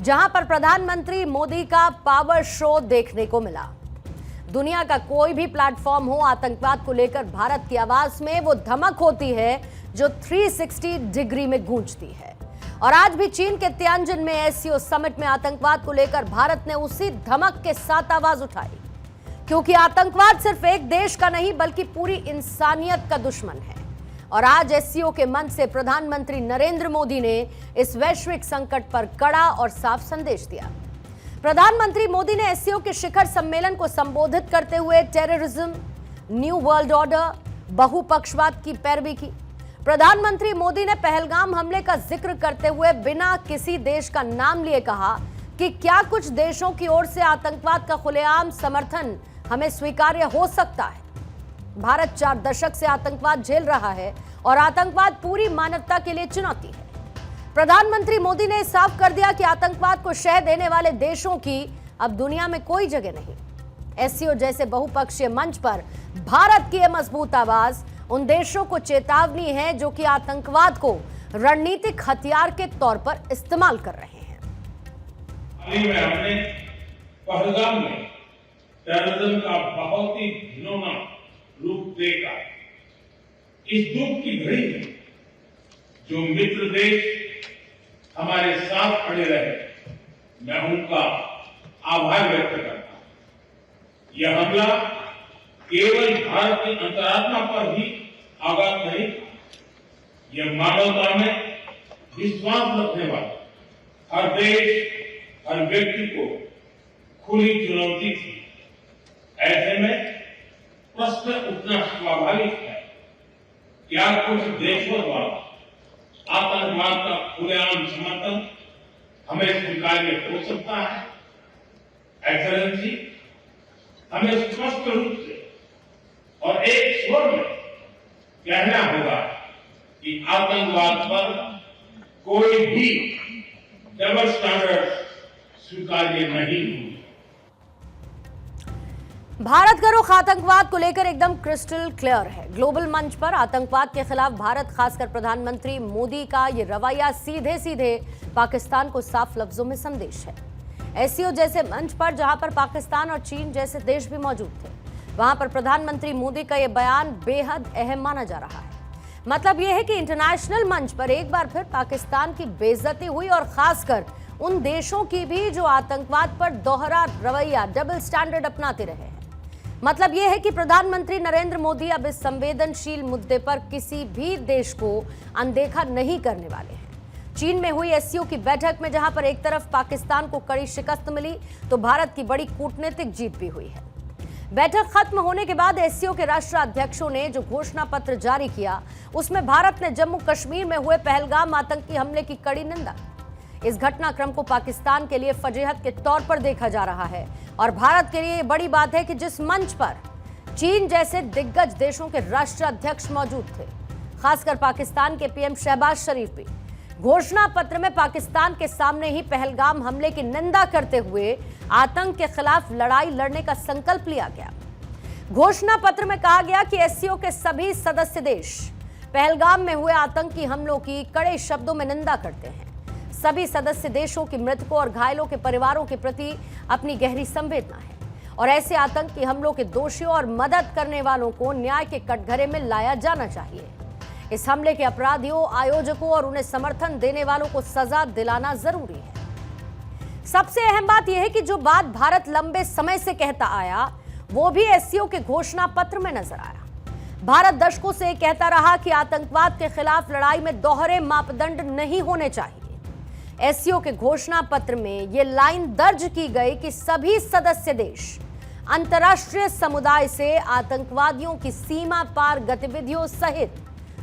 जहां पर प्रधानमंत्री मोदी का पावर शो देखने को मिला। दुनिया का कोई भी प्लेटफॉर्म हो, आतंकवाद को लेकर भारत की आवाज में वो धमक होती है जो 360 डिग्री में गूंजती है। और आज भी चीन के तियानजिन में एससीओ समिट में आतंकवाद को लेकर भारत ने उसी धमक के साथ आवाज उठाई, क्योंकि आतंकवाद सिर्फ एक देश का नहीं बल्कि पूरी इंसानियत का दुश्मन है। और आज एससीओ के मंच से प्रधानमंत्री नरेंद्र मोदी ने इस वैश्विक संकट पर कड़ा और साफ संदेश दिया। प्रधानमंत्री मोदी ने एससीओ के शिखर सम्मेलन को संबोधित करते हुए टेररिज्म, न्यू वर्ल्ड ऑर्डर, बहुपक्षवाद की पैरवी की। प्रधानमंत्री मोदी ने पहलगाम हमले का जिक्र करते हुए बिना किसी देश का नाम लिए कहा कि क्या कुछ देशों की ओर से आतंकवाद का खुलेआम समर्थन हमें स्वीकार्य हो सकता है। भारत 4 दशक से आतंकवाद झेल रहा है और आतंकवाद पूरी मानवता के लिए चुनौती है। प्रधानमंत्री मोदी ने साफ कर दिया कि आतंकवाद को शह देने वाले देशों की अब दुनिया में कोई जगह नहीं। एससीओ जैसे बहुपक्षीय मंच पर भारत की यह मजबूत आवाज उन देशों को चेतावनी है जो कि आतंकवाद को रणनीतिक हथियार के तौर पर इस्तेमाल कर रहे हैं। हाल ही में हमने पहलगाम में टेररिज्म का बहुत ही घिनौना रूप देखा। इस दुख की घड़ी में जो मित्र देश हमारे साथ खड़े रहे, मैं उनका आभार व्यक्त करता हूं। यह हमला केवल भारत की अंतरात्मा पर ही आघात नहीं था, यह मानवता में विश्वास रखने वाले हर देश, हर व्यक्ति को खुली चुनौती थी। ऐसे में प्रश्न उठना स्वाभाविक है, क्या कुछ देशों द्वारा आतंकवाद का खुलेआम समर्थन हमें स्वीकार्य हो सकता है। एक्सेलेंसी, हमें स्पष्ट रूप से और एक स्वर में कहना होगा कि आतंकवाद पर कोई भी डबल स्टैंडर्ड स्वीकार्य नहीं होगी। भारत का रुख आतंकवाद को लेकर एकदम क्रिस्टल क्लियर है। ग्लोबल मंच पर आतंकवाद के खिलाफ भारत, खासकर प्रधानमंत्री मोदी का ये रवैया सीधे सीधे पाकिस्तान को साफ लफ्जों में संदेश है। एससीओ जैसे मंच पर जहां पर पाकिस्तान और चीन जैसे देश भी मौजूद थे, वहां पर प्रधानमंत्री मोदी का यह बयान बेहद अहम माना जा रहा है। मतलब यह है कि इंटरनेशनल मंच पर एक बार फिर पाकिस्तान की बेइज्जती हुई और खासकर उन देशों की भी जो आतंकवाद पर दोहरा रवैया, डबल स्टैंडर्ड अपनाते रहे हैं। मतलब यह है कि प्रधानमंत्री नरेंद्र मोदी अब इस संवेदनशील मुद्दे पर किसी भी देश को अनदेखा नहीं करने वाले हैं। चीन में हुई एससीओ की बैठक में जहां पर एक तरफ पाकिस्तान को कड़ी शिकस्त मिली, तो भारत की बड़ी कूटनीतिक जीत भी हुई है। बैठक खत्म होने के बाद एससीओ के राष्ट्राध्यक्षों ने जो घोषणा पत्र जारी किया, उसमें भारत ने जम्मू कश्मीर में हुए पहलगाम आतंकी हमले की कड़ी निंदा। इस घटनाक्रम को पाकिस्तान के लिए फजीहत के तौर पर देखा जा रहा है और भारत के लिए बड़ी बात है कि जिस मंच पर चीन जैसे दिग्गज देशों के राष्ट्राध्यक्ष मौजूद थे, खासकर पाकिस्तान के पीएम शहबाज शरीफ भी, घोषणा पत्र में पाकिस्तान के सामने ही पहलगाम हमले की निंदा करते हुए आतंक के खिलाफ लड़ाई लड़ने का संकल्प लिया गया। घोषणा पत्र में कहा गया कि एससीओ के सभी सदस्य देश पहलगाम में हुए आतंकी हमलों की कड़े शब्दों में निंदा करते हैं। सभी सदस्य देशों की मृतकों और घायलों के परिवारों के प्रति अपनी गहरी संवेदना है और ऐसे आतंकी हमलों के दोषियों और मदद करने वालों को न्याय के कटघरे में लाया जाना चाहिए। इस हमले के अपराधियों, आयोजकों और उन्हें समर्थन देने वालों को सजा दिलाना जरूरी है। सबसे अहम बात यह है कि जो बात भारत लंबे समय से कहता आया, वो भी एससीओ के घोषणा पत्र में नजर आया। भारत दशकों से कहता रहा कि आतंकवाद के खिलाफ लड़ाई में दोहरे मापदंड नहीं होने चाहिए। एससीओ के घोषणा पत्र में यह लाइन दर्ज की गई कि सभी सदस्य देश अंतर्राष्ट्रीय समुदाय से आतंकवादियों की सीमा पार गतिविधियों सहित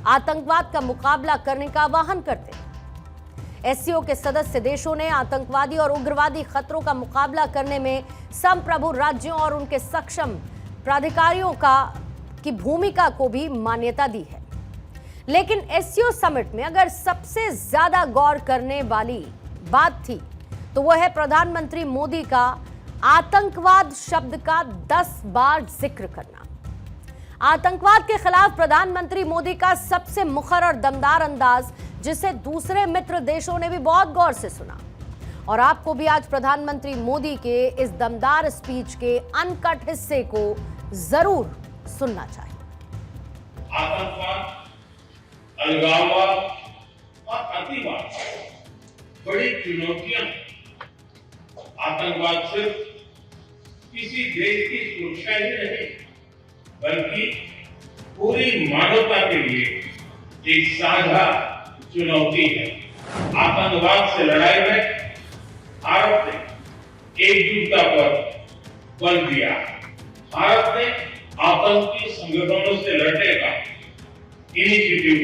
आतंकवाद का मुकाबला करने का आह्वान करते हैं। एससीओ के सदस्य देशों ने आतंकवादी और उग्रवादी खतरों का मुकाबला करने में संप्रभु राज्यों और उनके सक्षम प्राधिकारियों की भूमिका को भी मान्यता दी है। लेकिन एससीओ समिट में अगर सबसे ज्यादा गौर करने वाली बात थी, तो वह है प्रधानमंत्री मोदी का आतंकवाद शब्द का 10 बार जिक्र करना। आतंकवाद के खिलाफ प्रधानमंत्री मोदी का सबसे मुखर और दमदार अंदाज, जिसे दूसरे मित्र देशों ने भी बहुत गौर से सुना, और आपको भी आज प्रधानमंत्री मोदी के इस दमदार स्पीच के अनकट हिस्से को जरूर सुनना चाहिए। आतंकवाद, अलगाववाद और अतिवाद बड़ी चुनौतियां हैं। आतंकवाद सिर्फ किसी देश की सुरक्षा ही नहीं, बल्कि पूरी मानवता के लिए एक साझा चुनौती है। आतंकवाद से लड़ाई में भारत ने एकजुटता पर बल दिया। भारत ने आतंकी संगठनों से लड़ने का इनिशिएटिव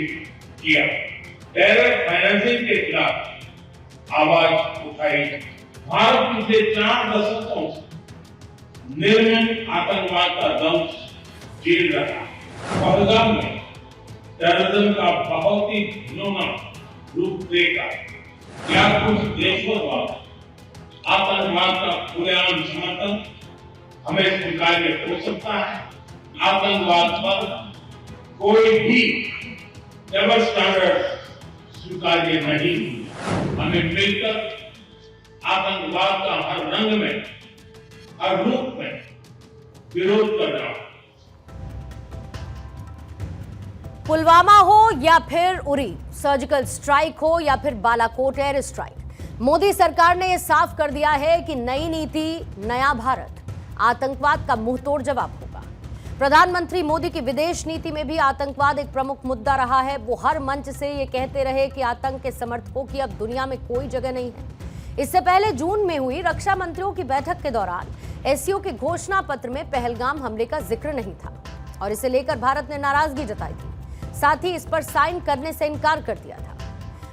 किया, टेरर फाइनेंसिंग के खिलाफ आवाज उठाई। भारत पिछले 4 दशकों से निर्मम आतंकवाद का दंश झेल रहा। पहलगाम में टेररिज्म का बहुत ही घिनौना रूप देखा। क्या कुछ देशों द्वारा आतंकवाद का खुलेआम समर्थन हमें स्वीकार्य हो सकता है? आतंकवाद पर कोई भी डबल स्टैंडर्ड स्वीकार्य नहीं। हमें मिलकर आतंकवाद का हर रंग में, हर रूप में विरोध करना। पुलवामा हो या फिर उरी सर्जिकल स्ट्राइक हो या फिर बालाकोट एयर स्ट्राइक, मोदी सरकार ने यह साफ कर दिया है कि नई नीति, नया भारत आतंकवाद का मुंहतोड़ जवाब होगा। प्रधानमंत्री मोदी की विदेश नीति में भी आतंकवाद एक प्रमुख मुद्दा रहा है। वो हर मंच से ये कहते रहे कि आतंक के समर्थकों की अब दुनिया में कोई जगह नहीं है। इससे पहले जून में हुई रक्षा मंत्रियों की बैठक के दौरान एससीओ के घोषणा पत्र में पहलगाम हमले का जिक्र नहीं था और इसे लेकर भारत ने नाराजगी जताई थी, साथ ही इस पर साइन करने से इनकार कर दिया था।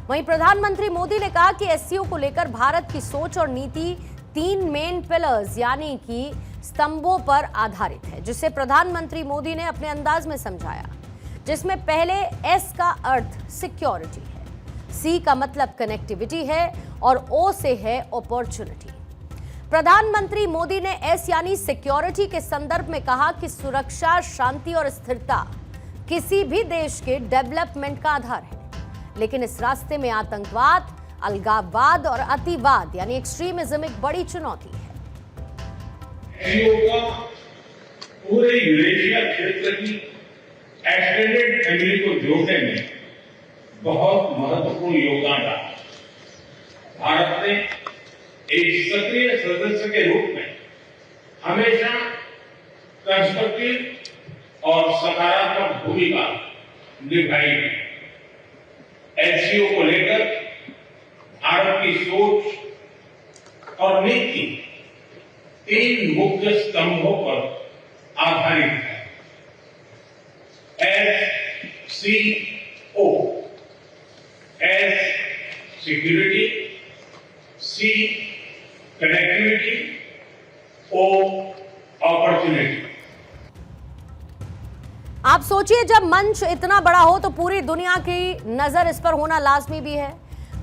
वहीं प्रधानमंत्री मोदी ने कहा कि एससीओ को लेकर भारत की सोच और नीति 3 मेन पिलर्स यानी कि स्तंभों पर आधारित है, जिसे प्रधानमंत्री मोदी ने अपने अंदाज में समझाया, जिसमें पहले एस का अर्थ सिक्योरिटी है, सी का मतलब कनेक्टिविटी है और ओ से है अपॉर्चुनिटी। प्रधानमंत्री मोदी ने एस यानी सिक्योरिटी के संदर्भ में कहा कि सुरक्षा, शांति और स्थिरता किसी भी देश के डेवलपमेंट का आधार है, लेकिन इस रास्ते में आतंकवाद, अलगाववाद और अतिवाद यानी एक्सट्रीमिज्म एक बड़ी चुनौती है। एससीओ का पूरे यूरेशिया क्षेत्र की एक्सटेंडेड फैमिली को जोड़ने में बहुत महत्वपूर्ण योगदान रहा। भारत ने एक सक्रिय सदस्य के रूप में हमेशा कंस्ट्रक्टिव और सकारात्मक भूमिका निभाई है। एससीओ को लेकर भारत की सोच और नीति 3 मुख्य स्तंभों पर आधारित है। एससीओ, एस सिक्योरिटी, सी कनेक्टिविटी, ओ अपॉर्चुनिटी। आप सोचिए, जब मंच इतना बड़ा हो तो पूरी दुनिया की नजर इस पर होना लाजमी भी है,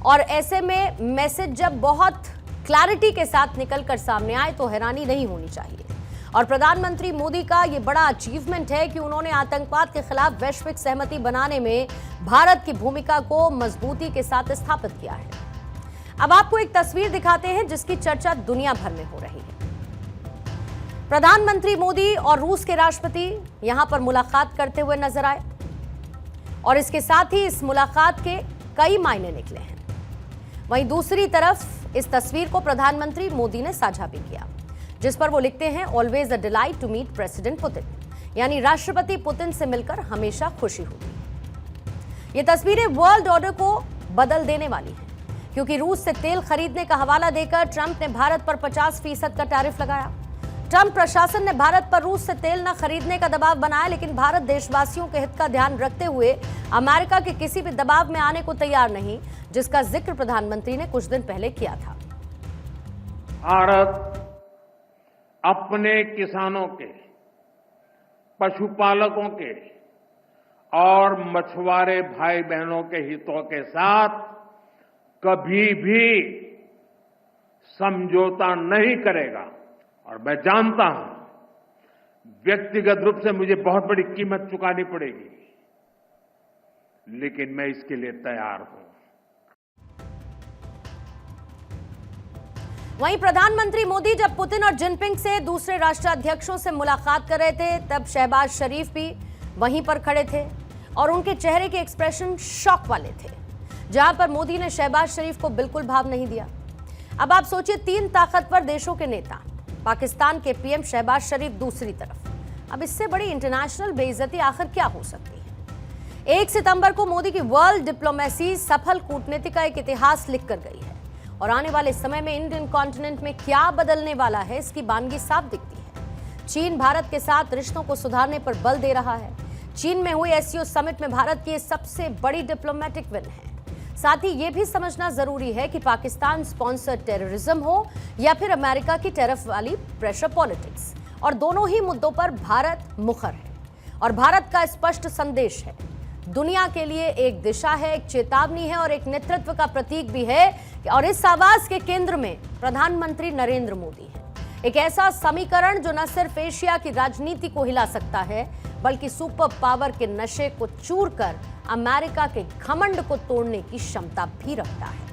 और ऐसे में मैसेज जब बहुत क्लैरिटी के साथ निकलकर सामने आए तो हैरानी नहीं होनी चाहिए। और प्रधानमंत्री मोदी का ये बड़ा अचीवमेंट है कि उन्होंने आतंकवाद के खिलाफ वैश्विक सहमति बनाने में भारत की भूमिका को मजबूती के साथ स्थापित किया है। अब आपको एक तस्वीर दिखाते हैं जिसकी चर्चा दुनिया भर में हो रही है। प्रधानमंत्री मोदी और रूस के राष्ट्रपति यहां पर मुलाकात करते हुए नजर आए और इसके साथ ही इस मुलाकात के कई मायने निकले हैं। वहीं दूसरी तरफ इस तस्वीर को प्रधानमंत्री मोदी ने साझा भी किया, जिस पर वो लिखते हैं, always a delight to meet president Putin, यानी राष्ट्रपति पुतिन से मिलकर हमेशा खुशी होती। ये तस्वीरें वर्ल्ड ऑर्डर को बदल देने वाली हैं, क्योंकि रूस से तेल खरीदने का हवाला देकर ट्रंप ने भारत पर 50% का टैरिफ लगाया। ट्रंप प्रशासन ने भारत पर रूस से तेल न खरीदने का दबाव बनाया, लेकिन भारत देशवासियों के हित का ध्यान रखते हुए अमेरिका के किसी भी दबाव में आने को तैयार नहीं, जिसका जिक्र प्रधानमंत्री ने कुछ दिन पहले किया था। भारत अपने किसानों के, पशुपालकों के और मछुआरे भाई बहनों के हितों के साथ कभी भी समझौता नहीं करेगा। और मैं जानता हूं व्यक्तिगत रूप से मुझे बहुत बड़ी कीमत चुकानी पड़ेगी, लेकिन मैं इसके लिए तैयार हूं। वहीं प्रधानमंत्री मोदी जब पुतिन और जिनपिंग से दूसरे राष्ट्राध्यक्षों से मुलाकात कर रहे थे, तब शहबाज शरीफ भी वहीं पर खड़े थे और उनके चेहरे के एक्सप्रेशन शॉक वाले थे, जहां पर मोदी ने शहबाज शरीफ को बिल्कुल भाव नहीं दिया। अब आप सोचिए, 3 ताकतवर देशों के नेता, पाकिस्तान के पीएम शहबाज शरीफ दूसरी तरफ। अब इससे बड़ी इंटरनेशनल बेइज्जती आखिर क्या हो सकती है। 1 सितंबर को मोदी की वर्ल्ड डिप्लोमेसी सफल कूटनीति का एक इतिहास लिखकर गई है और आने वाले समय में इंडियन कॉन्टिनेंट में क्या बदलने वाला है, इसकी बानगी साफ दिखती है। चीन भारत के साथ रिश्तों को सुधारने पर बल दे रहा है। चीन में हुई एससीओ समिट में भारत की सबसे बड़ी डिप्लोमेटिक विन है। साथ ही ये भी समझना जरूरी है कि पाकिस्तान स्पॉन्सर्ड टेररिज्म हो या फिर अमेरिका की टेरिफ वाली प्रेशर पॉलिटिक्स, और दोनों ही मुद्दों पर भारत मुखर है और भारत का स्पष्ट संदेश है। दुनिया के लिए एक दिशा है, एक चेतावनी है और एक नेतृत्व का प्रतीक भी है, और इस आवाज के केंद्र में प्रधानमंत्री नरेंद्र मोदी है। एक ऐसा समीकरण जो न सिर्फ एशिया की राजनीति को हिला सकता है, बल्कि सुपर पावर के नशे को चूर कर अमेरिका के घमंड को तोड़ने की क्षमता भी रखता है।